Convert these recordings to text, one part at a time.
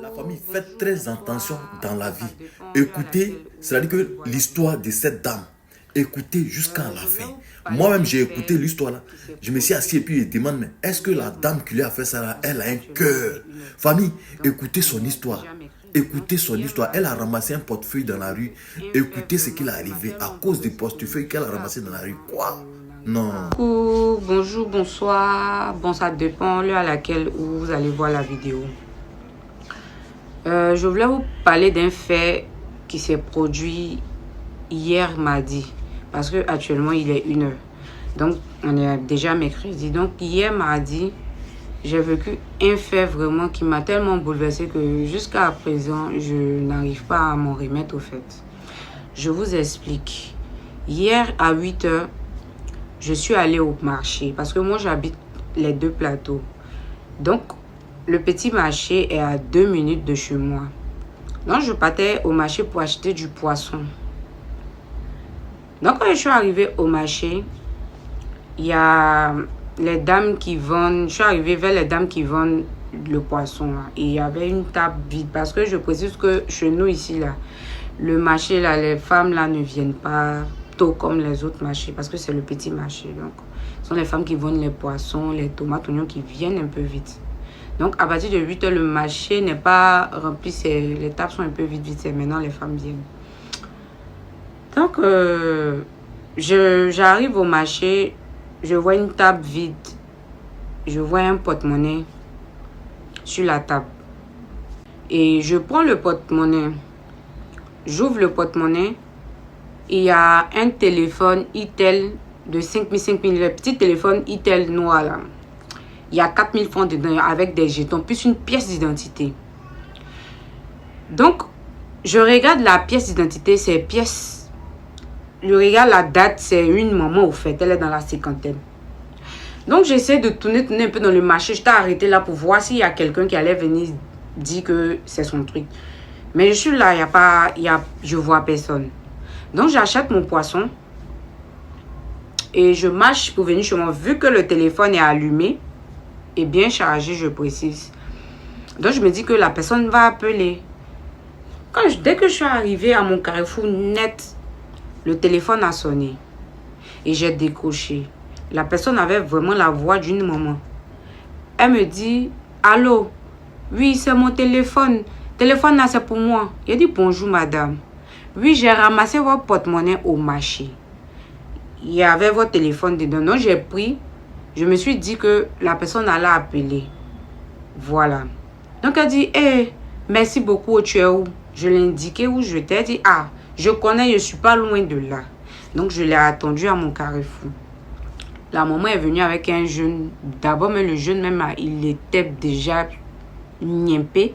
La famille, fait très attention dans la vie. Écoutez, c'est-à-dire que l'histoire de cette dame, écoutez jusqu'à la fin. Moi-même, j'ai écouté l'histoire là. Je me suis assis et puis je demande, mais est-ce que la dame qui lui a fait ça là, elle a un cœur? Famille, écoutez son histoire. Écoutez son histoire. Elle a ramassé un portefeuille dans la rue. Écoutez ce qui est arrivé à cause du portefeuille qu'elle a ramassé dans la rue. Quoi? Non. Bonjour, bonsoir. Bon, ça dépend l'heure à laquelle vous allez voir la vidéo. Je voulais vous parler d'un fait qui s'est produit hier mardi. Parce que actuellement il est 1h. Donc, on est déjà mercredi. Donc, hier mardi, j'ai vécu un fait vraiment qui m'a tellement bouleversée que jusqu'à présent, je n'arrive pas à m'en remettre au fait. Je vous explique. Hier à 8h, je suis allée au marché parce que moi j'habite les 2 plateaux. Donc le petit marché est à 2 minutes de chez moi. Donc je partais au marché pour acheter du poisson. Donc quand je suis arrivée au marché, il y a les dames qui vendent, je suis arrivée vers les dames qui vendent le poisson là. Et il y avait une table vide parce que je précise que chez nous ici là, le marché là, les femmes là ne viennent pas tôt comme les autres marchés parce que c'est le petit marché. Donc, ce sont les femmes qui vendent les poissons, les tomates, oignons qui viennent un peu vite. Donc, à partir de 8h, le marché n'est pas rempli, les tables sont un peu vides, c'est maintenant les femmes viennent. Donc, j'arrive au marché, je vois une table vide, je vois un porte-monnaie sur la table. Et je prends le porte-monnaie, j'ouvre le porte-monnaie. Il y a un téléphone Itel de 5000, le petit téléphone Itel noir là. Il y a 4000 francs dedans avec des jetons, plus une pièce d'identité. Donc, je regarde la pièce d'identité, c'est pièce. Je regarde la date, c'est une maman au fait, elle est dans la cinquantaine. Donc, j'essaie de tourner un peu dans le marché. Je t'ai arrêté là pour voir s'il y a quelqu'un qui allait venir dire que c'est son truc. Mais je suis là, je vois personne. Donc, j'achète mon poisson et je marche pour venir chez moi. Vu que le téléphone est allumé et bien chargé, je précise. Donc, je me dis que la personne va appeler. Dès que je suis arrivée à mon carrefour net, le téléphone a sonné et j'ai décroché. La personne avait vraiment la voix d'une maman. Elle me dit, allô, oui, c'est mon téléphone. Téléphone là, c'est pour moi. Elle dit, bonjour madame. Oui, j'ai ramassé votre porte-monnaie au marché. Il y avait votre téléphone dedans. Donc, j'ai pris. Je me suis dit que la personne allait appeler. Voilà. Donc, elle dit, merci beaucoup, tu es où? Je l'ai indiqué où je t'ai dit, je connais, je ne suis pas loin de là. Donc, je l'ai attendu à mon carrefour. La maman est venue avec un jeune. D'abord, mais le jeune, même, il était déjà niempé.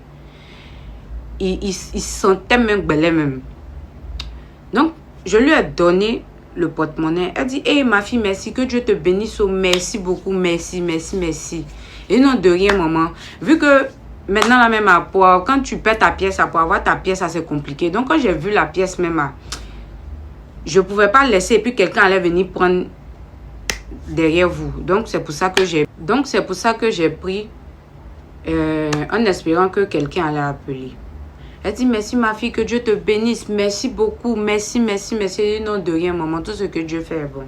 Il sentait même belé même. Donc, je lui ai donné le porte-monnaie. Elle dit, ma fille, merci, que Dieu te bénisse. Oh, merci beaucoup, merci, merci, merci. Et non, de rien, maman. Vu que maintenant, la même quand tu perds ta pièce, pour avoir ta pièce, c'est compliqué. Donc, quand j'ai vu la pièce même, je ne pouvais pas laisser et puis quelqu'un allait venir prendre derrière vous. Donc, c'est pour ça que j'ai pris en espérant que quelqu'un allait appeler. Elle dit, merci ma fille, que Dieu te bénisse. Merci beaucoup, merci, merci, merci. Non, de rien, maman, tout ce que Dieu fait est bon.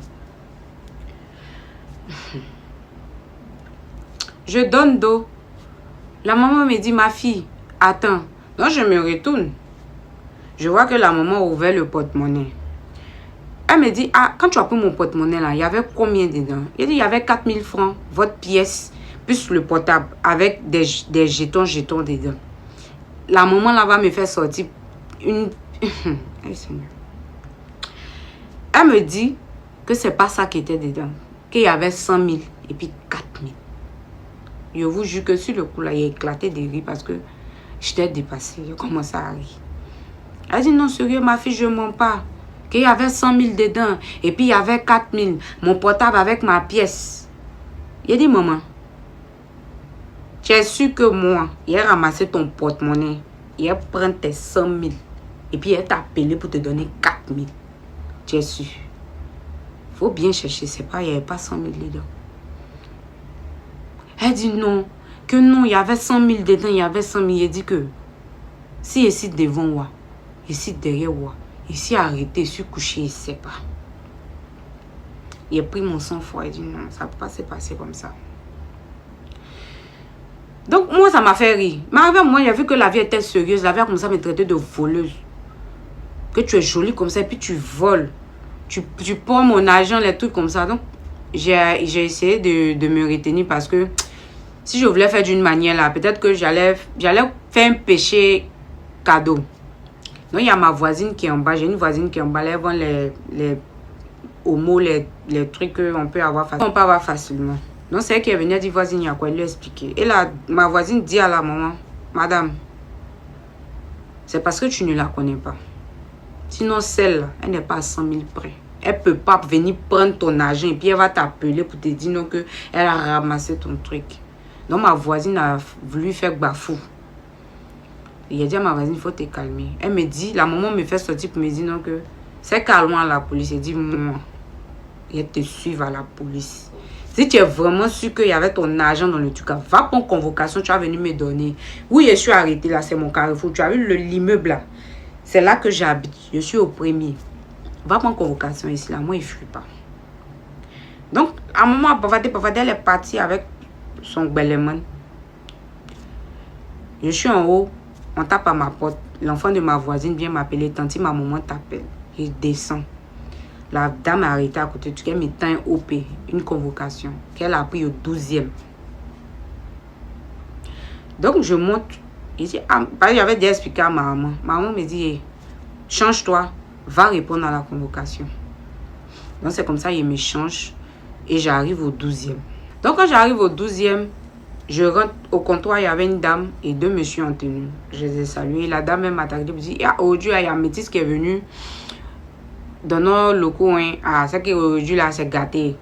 Je donne d'eau. La maman me dit, ma fille, attends. Donc, je me retourne. Je vois que la maman a ouvert le porte-monnaie. Elle me dit, quand tu as pris mon porte-monnaie là, il y avait combien dedans? Elle dit, il y avait 4000 francs, votre pièce, plus le portable, avec des jetons dedans. La maman là va me faire sortir une... Elle me dit que c'est pas ça qui était dedans. Qu'il y avait 100 000 et puis 4 000. Je vous jure que sur le coup là, il a éclaté de rire parce que j'étais dépassée. Je commençais à rire. Elle dit, non, sérieux, ma fille, je ne mens pas. Qu'il y avait 100 000 dedans et puis il y avait 4 000. Mon portable avec ma pièce. Il a dit, maman, tu es sûr que moi, il a ramassé ton porte-monnaie, il a pris tes 100 000 et puis il t'a appelé pour te donner 4 000. Tu es sûr? Il faut bien chercher, c'est pas, il n'y avait pas 100 000 dedans. Elle dit non, Que non, il y avait 100 000 dedans, il y avait 100 000. Il dit que si ici devant moi, ici derrière moi, ici arrêté, ici couché, il ne sait pas. Il a pris mon sang-froid et dit non, ça ne peut pas se passer comme ça. Donc moi, ça m'a fait rire. Mais avec moi, j'ai vu que la vie était sérieuse. La vie a commencé à me traiter de voleuse. Que tu es jolie comme ça et puis tu voles. Tu prends mon argent, les trucs comme ça. Donc, j'ai essayé de me retenir parce que si je voulais faire d'une manière là, peut-être que j'allais faire un péché cadeau. Donc, il y a ma voisine qui est en bas. J'ai une voisine qui est en bas. Elle vend les homos, les trucs qu'on peut avoir facilement. On peut avoir facilement. Donc, c'est elle qui est venue dire, voisine, il y a quoi? Elle lui a expliqué. Et là, ma voisine dit à la maman, madame, c'est parce que tu ne la connais pas. Sinon, celle-là, elle n'est pas à 100 000 près. Elle ne peut pas venir prendre ton argent et puis elle va t'appeler pour te dire non, que elle a ramassé ton truc. Donc, ma voisine a voulu faire bafou. Il a dit à ma voisine, il faut te calmer. Elle me dit, la maman me fait sortir pour me dire non, que c'est calmant à la police. Elle dit, moi, elle te suivre à la police. Si tu es vraiment sûr qu'il y avait ton argent dans le truc, va prendre convocation, tu vas venir me donner. Oui, je suis arrêtée là, c'est mon carrefour. Tu as vu l'immeuble là? C'est là que j'habite. Je suis au premier. Va prendre convocation ici là. Moi, il ne fuit pas. Donc, à un moment, Bavadé, elle est partie avec son belle-mère. Je suis en haut. On tape à ma porte. L'enfant de ma voisine vient m'appeler. Tanti, ma maman t'appelle. Il descend. La dame est arrêtée à côté du qu'elle mettait un OP, une convocation, qu'elle a pris au 12e. Donc, je monte. J'avais déjà expliqué à ma maman. Ma maman me dit, hey, change-toi, va répondre à la convocation. Donc, c'est comme ça, il me change et j'arrive au 12e. Donc, quand j'arrive au 12e, je rentre au comptoir, il y avait une dame et deux messieurs en tenue. Je les ai salués. La dame m'a attaqué et me dit, aujourd'hui, il y a un métis qui est venu dans nos locaux. Hein, ce qui est aujourd'hui là, c'est gâté.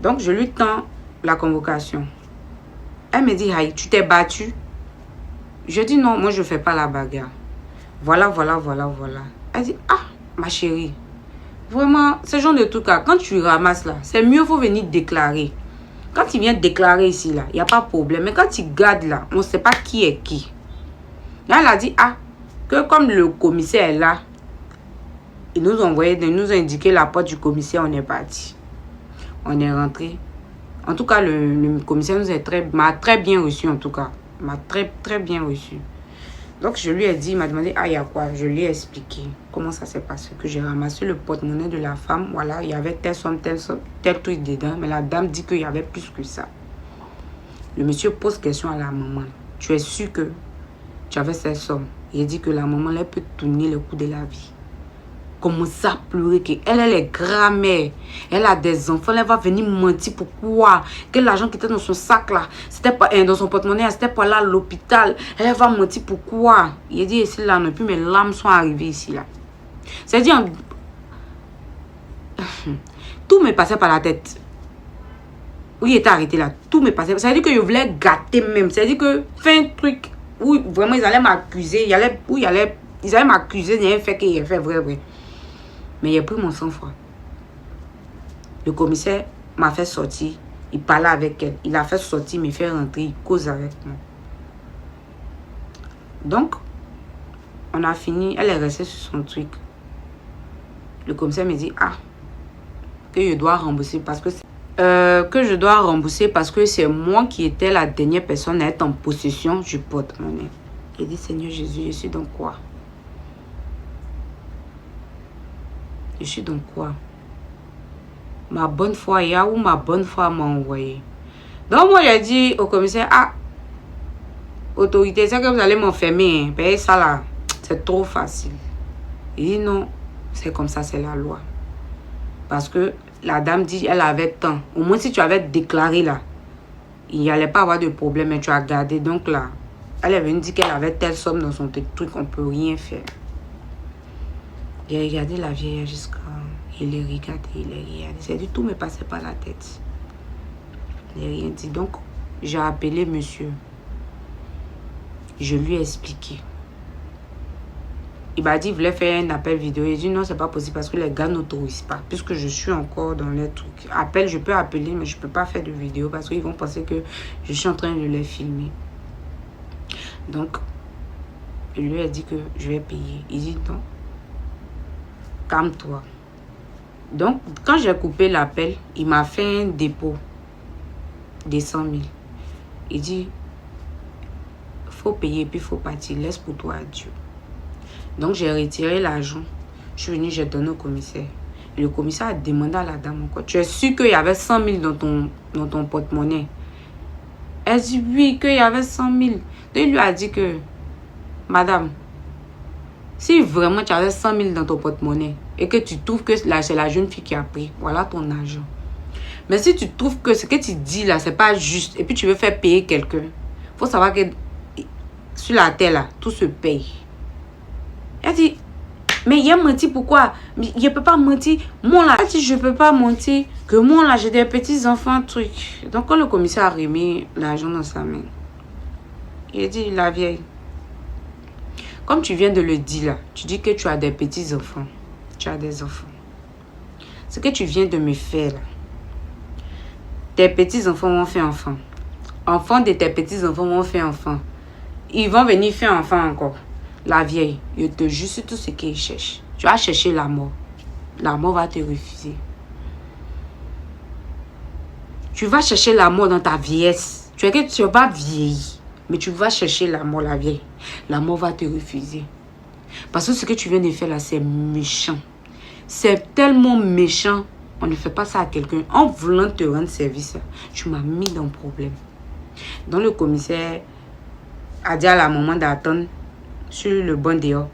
Donc, je lui tends la convocation. Elle me dit, Aïe, tu t'es battu? Je dis non, moi je ne fais pas la bagarre. Voilà. Elle dit, ah, ma chérie, vraiment, ce genre de truc là, quand tu ramasses là, c'est mieux, il faut venir déclarer. Quand tu viens déclarer ici là, il n'y a pas de problème. Mais quand tu gardes là, on ne sait pas qui est qui. Là, elle a dit, ah, que comme le commissaire est là, il nous a indiqué la porte du commissaire, on est parti. On est rentré. En tout cas, le commissaire m'a très bien reçu en tout cas. M'a très bien reçu. Donc, je lui ai dit, il m'a demandé, ah, il y a quoi? Je lui ai expliqué comment ça s'est passé. Que j'ai ramassé le porte-monnaie de la femme. Voilà, il y avait tel truc dedans. Mais la dame dit qu'il y avait plus que ça. Le monsieur pose question à la maman. Tu es sûr que tu avais cette somme? Il dit que la maman, elle peut tourner le coup de la vie. Commence à pleurer qu'elle est grand-mère, elle a des enfants, elle va venir mentir pourquoi que l'argent qui était dans son sac là, c'était pas dans son porte-monnaie, c'était pas là à l'hôpital, elle va mentir pourquoi. Il a dit ici là non plus, mes larmes sont arrivées ici là. C'est-à-dire tout me passait par la tête. Oui, il était arrêté là, tout me passait. C'est-à-dire que je voulais gâter même. C'est-à-dire que faire un truc où vraiment ils allaient m'accuser, ils allaient m'accuser d'un fait qu'il a fait vrai. Mais il a pris mon sang-froid. Le commissaire m'a fait sortir. Il parlait avec elle. Il a fait sortir, me fait rentrer. Il cause avec moi. Donc, on a fini. Elle est restée sur son truc. Le commissaire me dit, ah, que je dois rembourser parce que c'est moi qui étais la dernière personne à être en possession du porte-monnaie. Il dit, Seigneur Jésus, je suis dans quoi? Je suis dans quoi? Ma bonne foi, il y a où ma bonne foi m'a envoyé. Donc moi j'ai dit au commissaire, ah, autorité, c'est que vous allez m'enfermer, hein. Payer ça là, c'est trop facile. Il dit non, c'est comme ça, c'est la loi. Parce que la dame dit, elle avait tant. Au moins si tu avais déclaré là, il n'y allait pas avoir de problème, mais tu as gardé. Donc là, elle est venue dire qu'elle avait telle somme dans son truc, on ne peut rien faire. J'ai regardé la vieille jusqu'à... Il les regardé. C'est du tout me passait par la tête. Il n'a rien dit. Donc, j'ai appelé monsieur. Je lui ai expliqué. Il m'a dit, il voulait faire un appel vidéo. Il dit, non, c'est pas possible parce que les gars n'autorisent pas. Puisque je suis encore dans les trucs. Appel, je peux appeler, mais je peux pas faire de vidéo parce qu'ils vont penser que je suis en train de les filmer. Donc, je lui ai dit que je vais payer. Il dit, non, calme-toi. Donc, quand j'ai coupé l'appel, il m'a fait un dépôt de 100 000. Il dit, faut payer, puis il faut partir. Laisse pour toi à Dieu. Donc, j'ai retiré l'argent. Je suis venue, j'ai donné au commissaire. Et le commissaire a demandé à la dame encore, tu es sûr qu'il y avait 100 000 dans ton porte-monnaie? Elle dit oui, qu'il y avait 100 000. Donc, il lui a dit que, madame, si vraiment tu avais 100 000 dans ton porte-monnaie et que tu trouves que c'est la jeune fille qui a pris, voilà ton argent. Mais si tu trouves que ce que tu dis là, c'est pas juste et puis tu veux faire payer quelqu'un, il faut savoir que sur la terre là, tout se paye. Elle dit, mais il a menti, pourquoi? Il ne peut pas mentir. Moi là, elle dit, je ne peux pas mentir. Que moi là, j'ai des petits enfants, truc. Donc quand le commissaire a remis l'argent dans sa main, il a dit, la vieille, comme tu viens de le dire là, tu dis que tu as des petits enfants. Tu as des enfants. Ce que tu viens de me faire là, tes petits enfants vont faire enfant. Enfants de tes petits enfants vont faire enfant. Ils vont venir faire enfant encore. La vieille, je te jure sur tout ce qu'ils cherchent. Tu vas chercher la mort. La mort va te refuser. Tu vas chercher la mort dans ta vieillesse. Tu ne vas pas vieillir. Mais tu vas chercher la mort, la vieille. La mort va te refuser. Parce que ce que tu viens de faire là, c'est méchant. C'est tellement méchant. On ne fait pas ça à quelqu'un. En voulant te rendre service, tu m'as mis dans le problème. Donc le commissaire a dit à la maman d'attendre sur le banc dehors.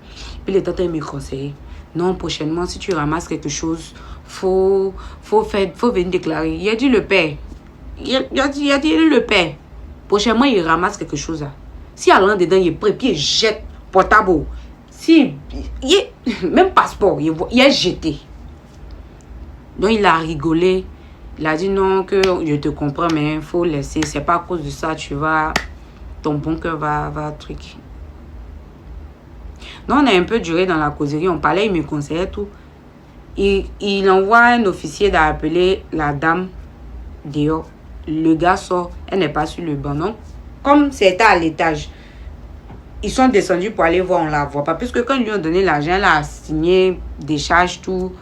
Puis le tonton me conseillait. Non, prochainement, si tu ramasses quelque chose, faut venir déclarer. Il a dit le père. Il a dit le père. Prochainement, il ramasse quelque chose là. Si elle rentre dedans, il est prêt, puis il jette portable. Si, même passeport, il est jeté. Donc il a rigolé. Il a dit non, que je te comprends, mais il faut laisser. C'est pas à cause de ça, ton bon cœur va truc. Donc on a un peu duré dans la causerie, on parlait, il me conseillait tout. Il envoie un officier d'appeler la dame dehors. Le gars sort, elle n'est pas sur le banc. Donc, comme c'était à l'étage, ils sont descendus pour aller voir, on la voit pas. Puisque quand ils lui ont donné l'argent, elle a signé des charges, tout.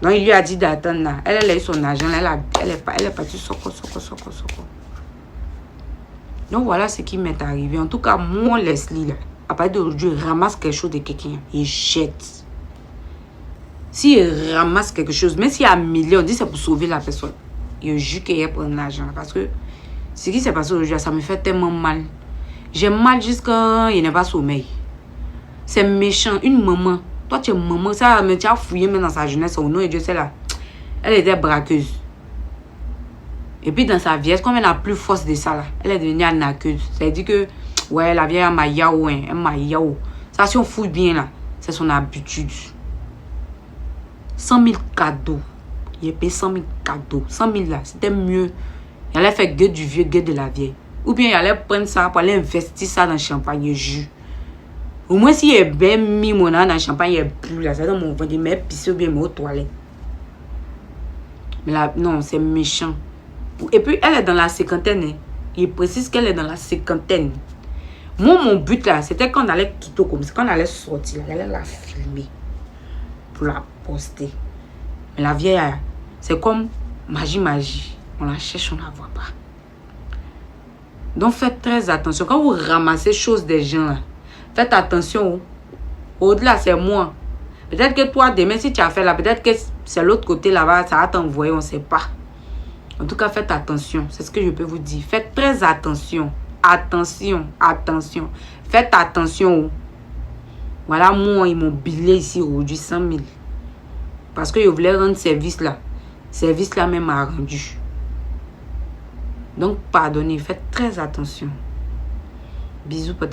Donc il lui a dit d'attendre là. Elle a eu son argent, elle est partie soko. Donc voilà ce qui m'est arrivé. En tout cas, moi, Leslie, là, à partir d'aujourd'hui, ramasse quelque chose de quelqu'un et jette. S'il ramasse quelque chose, même s'il y a 1 million, on dit c'est pour sauver la personne. Je jure qu'il va prendre l'argent. Parce que ce qui s'est passé aujourd'hui, ça me fait tellement mal. J'ai mal jusqu'à il n'y a pas sommeil. C'est méchant. Une maman. Toi, tu es maman. Ça, mais tu as fouillé même dans sa jeunesse. Au nom de Dieu, c'est là. Elle était braqueuse. Et puis dans sa vieillesse, comme elle n'a plus force de ça là, elle est devenue arnaqueuse. Ça veut dire que, ouais, la vieille, elle m'a yaou, hein. Elle m'a yaou. Ça, si on fouille bien là, c'est son habitude. 100 000 cadeaux. Il a payé 100 000 cadeaux. 100 000 là, c'était mieux. Il allait faire gueule du vieux, gueule de la vieille. Ou bien il allait prendre ça pour aller investir ça dans le champagne, jus. Au moins, s'il est bien mis mon âne dans le champagne, il est plus là. C'est dans mon ventre, mais pisser ou bien aux toilettes. Mais là, non, c'est méchant. Et puis, elle est dans la cinquantaine. Hein. Il précise qu'elle est dans la cinquantaine. Moi, mon but là, c'était qu'on allait quitter comme ça, qu'on allait sortir, elle allait la filmer pour la poster. Mais la vieille, c'est comme magie. On la cherche, on ne la voit pas. Donc, faites très attention. Quand vous ramassez choses des gens, là, faites attention. Au-delà, c'est moi. Peut-être que toi, demain, si tu as fait là, peut-être que c'est l'autre côté là-bas, ça va t'envoyer, on ne sait pas. En tout cas, faites attention. C'est ce que je peux vous dire. Faites très attention. Attention. Faites attention. Voilà, moi, ils m'ont bilé ici aujourd'hui 100 000. Parce que je voulais rendre service là. Service là même a rendu. Donc, pardonnez. Faites très attention. Bisous, peut-être.